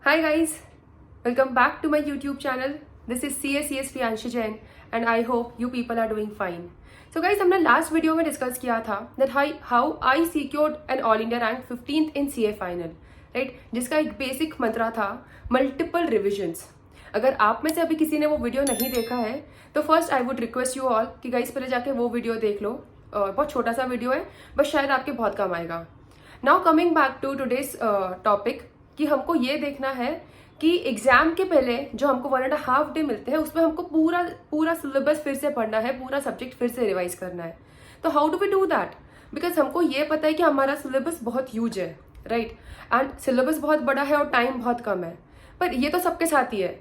Hi guys, welcome back to my YouTube channel. This is CACS Priyanshu Jain and I hope you people are doing fine. So guys, हमने last video में discuss किया था that how I secured an All India rank 15th in CA final, right? जिसका एक basic मंत्रा था multiple revisions. अगर आप में से अभी किसी ने वो वीडियो नहीं देखा है तो first I would request you all कि गाइस पहले जाके वो वीडियो देख लो. बहुत छोटा सा वीडियो है बट शायद आपके बहुत काम आएगा. Now coming back to today's topic कि हमको ये देखना है कि एग्जाम के पहले जो हमको 1.5 डे मिलते हैं उसमें हमको पूरा सिलेबस फिर से पढ़ना है, पूरा सब्जेक्ट फिर से रिवाइज करना है. तो how do we do that? Because हमको ये पता है कि हमारा सिलेबस बहुत ह्यूज है, राइट? एंड सिलेबस बहुत बड़ा है और टाइम बहुत कम है. पर ये तो सबके साथ ही है.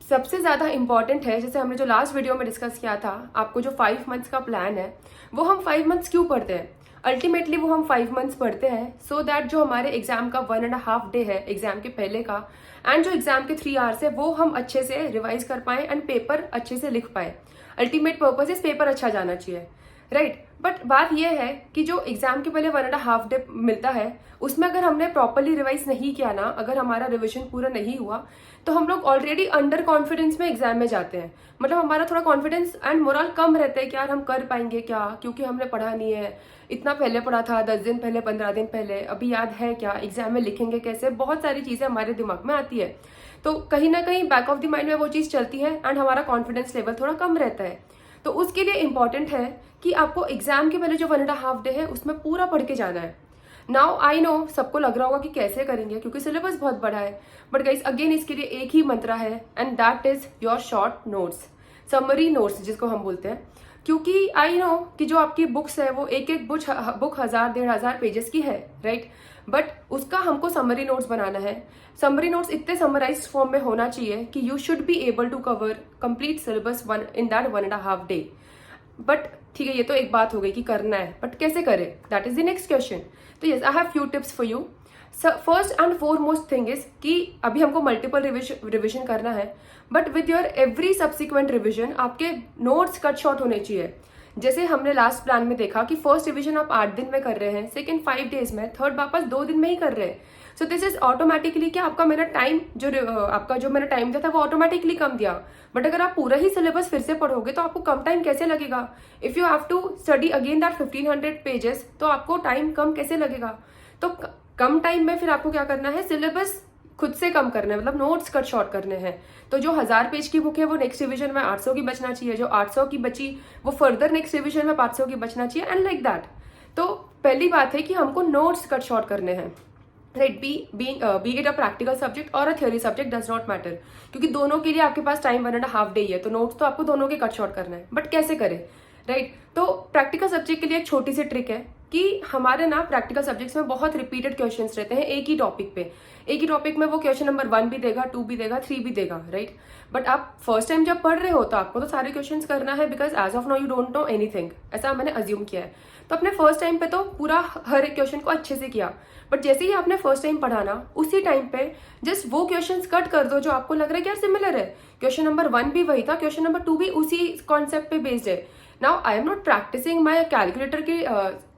सबसे ज़्यादा इंपॉर्टेंट है, जैसे हमने जो लास्ट वीडियो में डिस्कस किया था, आपको जो 5 मंथ्स का प्लान है वो हम 5 मंथ्स क्यों पढ़ते हैं? अल्टीमेटली वो हम 5 मंथ्स पढ़ते हैं सो दैट जो हमारे एग्जाम का 1.5 डे है एग्जाम के पहले का एंड जो एग्जाम के 3 आवर्स है वो हम अच्छे से रिवाइज कर पाए एंड पेपर अच्छे से लिख पाए. अल्टीमेट पर्पज इज पेपर अच्छा जाना चाहिए, राइट? बट बात यह है कि जो एग्जाम के पहले 1.5 डे मिलता है उसमें अगर हमने प्रॉपरली रिवाइज नहीं किया ना, अगर हमारा रिविजन पूरा नहीं हुआ तो हम लोग ऑलरेडी अंडर कॉन्फिडेंस में एग्जाम में जाते हैं. मतलब हमारा थोड़ा कॉन्फिडेंस एंड मोरल कम रहता है कि यार हम कर पाएंगे क्या, क्योंकि हमने पढ़ा नहीं है. इतना पहले पढ़ा था, 10 दिन पहले, 15 दिन पहले, अभी याद है क्या, एग्जाम में लिखेंगे कैसे, बहुत सारी चीजें हमारे दिमाग में आती है. तो कहीं ना कहीं बैक ऑफ द माइंड में वो चीज चलती है एंड हमारा कॉन्फिडेंस लेवल थोड़ा कम रहता है. तो उसके लिए इंपॉर्टेंट है कि आपको एग्जाम के पहले जो 1.5 डे है उसमें पूरा पढ़ के जाना है. नाउ आई नो सबको लग रहा होगा कि कैसे करेंगे क्योंकि सिलेबस बहुत बड़ा है. बट गाइस अगेन इसके लिए एक ही मंत्रा है and that is your short notes, summary notes जिसको हम बोलते हैं. क्योंकि आई नो कि जो आपकी बुक्स है वो एक बुक 1000-1500 पेजेस की है, राइट? बट उसका हमको समरी नोट्स बनाना है. समरी नोट्स इतने समराइज फॉर्म में होना चाहिए कि you should be able to cover complete syllabus in that 1.5 day. But ठीक है, ये तो एक बात हो गई कि करना है, बट कैसे करें, that is the next question. तो yes, I have few tips for you. First and foremost thing is कि अभी हमको मल्टीपल रिविजन करना है but with your every subsequent revision आपके नोट्स कट शॉर्ट होने चाहिए. जैसे हमने लास्ट प्लान में देखा कि फर्स्ट रिविजन आप 8 दिन में कर रहे हैं, सेकंड 5 डेज में, थर्ड वापस 2 दिन में ही कर रहे हैं. सो दिस इज ऑटोमेटिकली क्या आपका मैंने टाइम जो मैंने टाइम दिया था वो ऑटोमेटिकली कम दिया. बट अगर आप पूरा ही सिलेबस फिर से पढ़ोगे तो आपको कम टाइम कैसे लगेगा? If you have to study again that 1500 pages तो आपको टाइम कम कैसे लगेगा? तो कम टाइम में फिर आपको क्या करना है, सिलेबस खुद से कम करना है, मतलब नोट्स कट शॉर्ट करने हैं. तो जो 1000 पेज की बुक है वो नेक्स्ट रिविजन में 800 की बचना चाहिए, जो 800 की बची वो फर्दर नेक्स्ट रिविजन में 500 की बचना चाहिए एंड लाइक दैट. तो पहली बात है कि हमको नोट्स कट शॉर्ट करने हैं, right? Be it a practical subject और a theory subject does not matter, क्योंकि दोनों के लिए आपके पास टाइम 1.5 डे ही है. तो नोट्स तो आपको दोनों के कट शॉर्ट करना है, बट कैसे करें, राइट? तो प्रैक्टिकल सब्जेक्ट के लिए एक छोटी सी ट्रिक है कि हमारे ना प्रैक्टिकल सब्जेक्ट्स में बहुत रिपीटेड क्वेश्चंस रहते हैं एक ही टॉपिक पे. एक ही टॉपिक में वो क्वेश्चन नंबर 1 भी देगा, 2 भी देगा, 3 भी देगा, राइट? बट आप फर्स्ट टाइम जब पढ़ रहे हो तो आपको तो सारे क्वेश्चंस करना है because as of now you don't know anything, ऐसा मैंने अज्यूम किया है. तो अपने फर्स्ट टाइम पे तो पूरा हर एक क्वेश्चन को अच्छे से किया, बट जैसे ही आपने फर्स्ट टाइम पढ़ाना उसी टाइम पे जस्ट वो क्वेश्चंस कट कर दो जो आपको लग रहा है कि यार सिमिलर है. क्वेश्चन नंबर 1 भी वही था, क्वेश्चन नंबर 2 भी उसी कॉन्सेप्ट पे बेस्ड है. Now I am not practicing my calculator की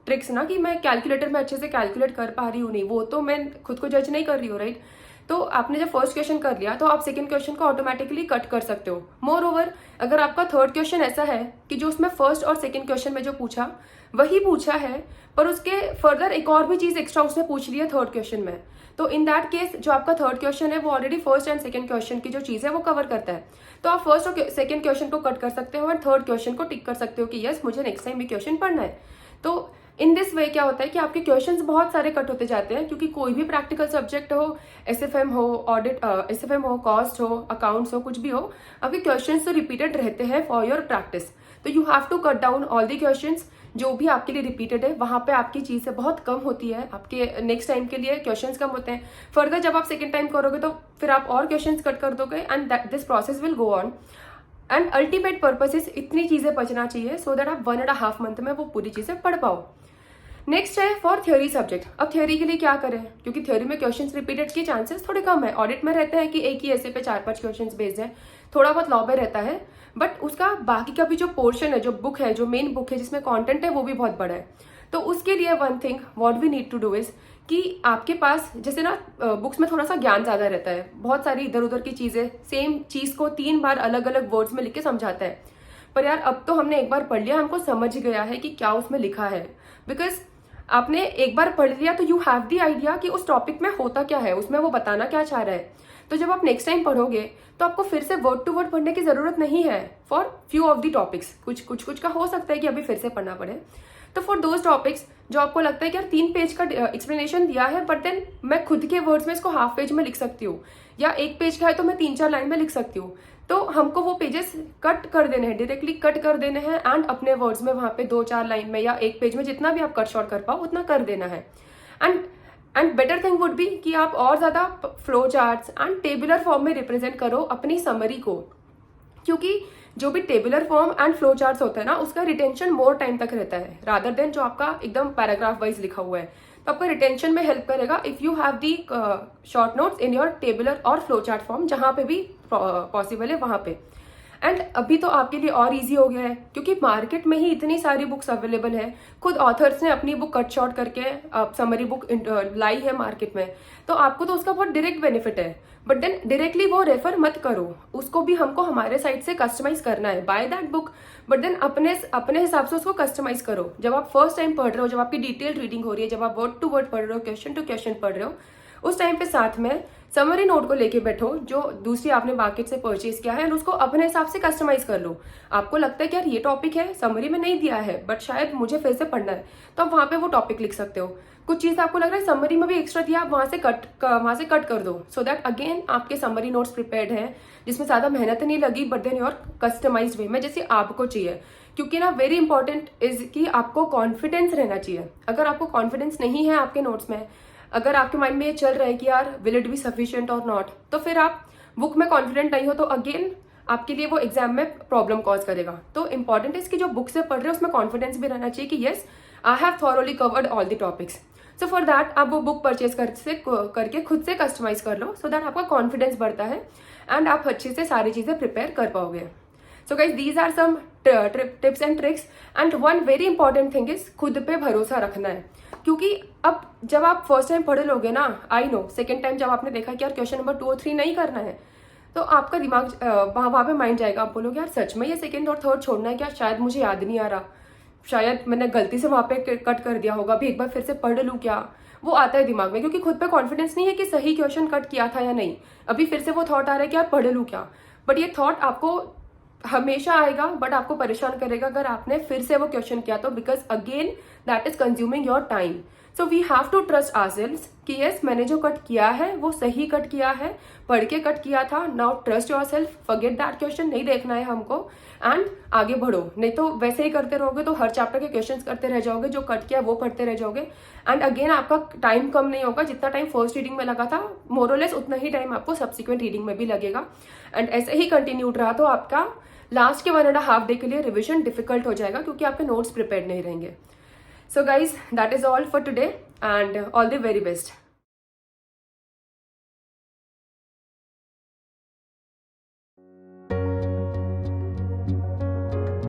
ट्रिक्स ना, कि मैं कैलकुलेटर में अच्छे से कैलकुलेट कर पा रही हूँ, नहीं, वो तो मैं खुद को जज नहीं कर रही हूँ, राइट? तो आपने जब फर्स्ट क्वेश्चन कर लिया तो आप सेकंड क्वेश्चन को ऑटोमेटिकली कट कर सकते हो. मोर ओवर अगर आपका थर्ड क्वेश्चन ऐसा है कि जो उसमें फर्स्ट और सेकंड क्वेश्चन में जो पूछा वही पूछा है पर उसके फर्दर एक और भी चीज एक्स्ट्रा उसने पूछ ली है थर्ड क्वेश्चन में, तो इन दैट केस जो आपका थर्ड क्वेश्चन है वो already first and second question की जो चीज है वो कवर करता है. तो आप फर्स्ट और सेकंड क्वेश्चन को कट कर सकते हो एंड थर्ड क्वेश्चन को टिक कर सकते हो कि यस मुझे नेक्स्ट टाइम भी क्वेश्चन पढ़ना है. तो इन दिस वे क्या होता है कि आपके क्वेश्चंस बहुत सारे कट होते जाते हैं, क्योंकि कोई भी प्रैक्टिकल सब्जेक्ट हो, एसएफएम हो, ऑडिट एसएफएम हो, कॉस्ट हो, अकाउंट्स हो, कुछ भी हो, आपके क्वेश्चंस तो रिपीटेड रहते हैं फॉर योर प्रैक्टिस. तो you have to cut down all the questions जो भी आपके लिए रिपीटेड है, वहां पे आपकी चीजें बहुत कम होती है, आपके नेक्स्ट टाइम के लिए क्वेश्चंस कम होते हैं. फर्दर जब आप सेकेंड टाइम करोगे तो फिर आप और क्वेश्चंस कट कर दोगे and this process will go on. And ultimate purpose is इतनी चीजें बचना चाहिए सो दैट आप 1.5 मंथ में वो पूरी चीजें पढ़ पाओ. नेक्स्ट है फॉर थ्योरी सब्जेक्ट. अब थ्योरी के लिए क्या करें, क्योंकि थ्योरी में क्वेश्चंस रिपीटेड के चांसेस थोड़े कम है. ऑडिट में रहते हैं कि एक ही ऐसे पे 4-5 क्वेश्चंस बेस्ड है, थोड़ा बहुत लॉ पे रहता है, बट उसका बाकी का भी जो पोर्शन है, जो बुक है, जो मेन बुक है जिसमें कंटेंट है वो भी बहुत बड़ा है. तो उसके लिए one thing what we need to do is कि आपके पास जैसे ना बुक्स में थोड़ा सा ज्ञान ज़्यादा रहता है, बहुत सारी इधर उधर की चीज़ें, सेम चीज़ को 3 बार अलग अलग वर्ड्स में लिख के समझाता है। पर यार अब तो हमने एक बार पढ़ लिया, हमको समझ गया है कि क्या उसमें लिखा है, बिकॉज आपने एक बार पढ़ लिया तो यू हैव द आइडिया कि उस टॉपिक में होता क्या है, उसमें वो बताना क्या चाह रहा है। तो जब आप नेक्स्ट टाइम पढ़ोगे तो आपको फिर से वर्ड टू वर्ड पढ़ने की जरूरत नहीं है for few of the topics. कुछ का हो सकता है कि अभी फिर से पढ़ना पड़े। तो फॉर दोज टॉपिक्स जो आपको लगता है कि यार 3 पेज का एक्सप्लेनेशन दिया है, बट देन मैं खुद के वर्ड्स में इसको हाफ पेज में लिख सकती हूँ, या 1 पेज का है तो मैं 3-4 लाइन में लिख सकती हूँ। तो हमको वो पेजेस कट कर देने हैं, डायरेक्टली कट कर देने हैं, एंड अपने वर्ड्स में वहां पे 2-4 लाइन में या 1 पेज में जितना भी आप कट शॉर्ट कर पाओ उतना कर देना है। And better thing would be कि आप और ज्यादा flow charts and tabular form में रिप्रेजेंट करो अपनी समरी को, क्योंकि जो भी tabular form and flow charts होता है ना, उसका रिटेंशन मोर टाइम तक रहता है रादर देन जो आपका एकदम पैराग्राफ वाइज लिखा हुआ है। तो आपका रिटेंशन में हेल्प करेगा if you have the short notes in your tabular और फ्लो चार्ट फॉर्म, जहां पे भी पॉसिबल है वहां पे। एंड अभी तो आपके लिए और इजी हो गया है क्योंकि मार्केट में ही इतनी सारी बुक्स अवेलेबल है। खुद ऑथर्स ने अपनी बुक कट शॉर्ट करके समरी बुक लाई है मार्केट में, तो आपको तो उसका बहुत डायरेक्ट बेनिफिट है। बट देन डायरेक्टली वो रेफर मत करो, उसको भी हमको हमारे साइड से कस्टमाइज करना है, by that book, but then अपने हिसाब से उसको कस्टमाइज करो। जब आप फर्स्ट टाइम पढ़ रहे हो, जब आपकी डिटेल रीडिंग हो रही है, जब आप वर्ड टू वर्ड पढ़ रहे हो, क्वेश्चन टू क्वेश्चन पढ़ रहे हो, उस टाइम पे साथ में समरी नोट को लेके बैठो जो दूसरी आपने मार्केट से परचेज किया है, और उसको अपने हिसाब से कस्टमाइज कर लो। आपको लगता है कि यार ये टॉपिक है समरी में नहीं दिया है बट शायद मुझे फिर से पढ़ना है, तो आप वहां पे वो टॉपिक लिख सकते हो। कुछ चीज आपको लग रहा है समरी में भी एक्स्ट्रा दिया, आप वहां से कट कर दो, सो दैट अगेन आपके समरी नोट्स प्रिपेयर्ड हैं, जिसमें ज्यादा मेहनत नहीं लगी, बट देन योर कस्टमाइज्ड वे में जैसे आपको चाहिए। क्योंकि ना वेरी इंपॉर्टेंट इज कि आपको कॉन्फिडेंस रहना चाहिए। अगर आपको कॉन्फिडेंस नहीं है आपके नोट्स में, अगर आपके माइंड में ये चल रहा है कि यार विल इट बी सफिशिएंट और नॉट, तो फिर आप बुक में कॉन्फिडेंट नहीं हो तो अगेन आपके लिए वो एग्जाम में प्रॉब्लम कॉज करेगा। तो इंपॉर्टेंट है कि जो बुक से पढ़ रहे हो उसमें कॉन्फिडेंस भी रहना चाहिए कि yes I have thoroughly covered all the topics. So for that आप वो बुक परचेज करके खुद से कस्टमाइज कर लो, सो दैट आपका कॉन्फिडेंस बढ़ता है एंड आप अच्छे से सारी चीजें प्रिपेयर कर पाओगे। So guys these are some tips and tricks, and one very important thing is खुद पे भरोसा रखना है। क्योंकि अब जब आप फर्स्ट टाइम पढ़े लोगे ना, आई नो सेकेंड टाइम जब आपने देखा कि यार क्वेश्चन नंबर 2 और 3 नहीं करना है, तो आपका दिमाग वहां पे माइंड जाएगा, आप बोलोगे यार सच में ये सेकेंड और थर्ड छोड़ना है क्या, शायद मुझे याद नहीं आ रहा, शायद मैंने गलती से वहां पे कट कर दिया होगा, अभी एक बार फिर से पढ़ लूं क्या। वो आता है दिमाग में क्योंकि खुद पे कॉन्फिडेंस नहीं है कि सही क्वेश्चन कट किया था या नहीं, अभी फिर से वो थॉट आ रहा है कि यार पढ़ लूं क्या। बट ये थॉट आपको हमेशा आएगा, बट आपको परेशान करेगा अगर आपने फिर से वो क्वेश्चन किया तो, because again that is consuming your time. So we have to trust ourselves कि यस मैंने जो कट किया है वो सही कट किया है, पढ़ के कट किया था। Now trust yourself, forget that question, नहीं देखना है हमको, एंड आगे बढ़ो। नहीं तो वैसे ही करते रहोगे तो हर चैप्टर के क्वेश्चंस करते रह जाओगे, जो कट किया वो पढ़ते रह जाओगे, एंड अगेन आपका टाइम कम नहीं होगा। जितना टाइम फर्स्ट रीडिंग में लगा था मोरलेस उतना ही टाइम आपको सब्सिक्वेंट रीडिंग में भी लगेगा, एंड ऐसे ही कंटिन्यूड रहा तो आपका लास्ट के 1.5 डे के लिए रिविजन डिफिकल्ट हो जाएगा क्योंकि आपके नोट्स प्रिपेयर्ड नहीं रहेंगे। So guys, that is all for today and all the very best.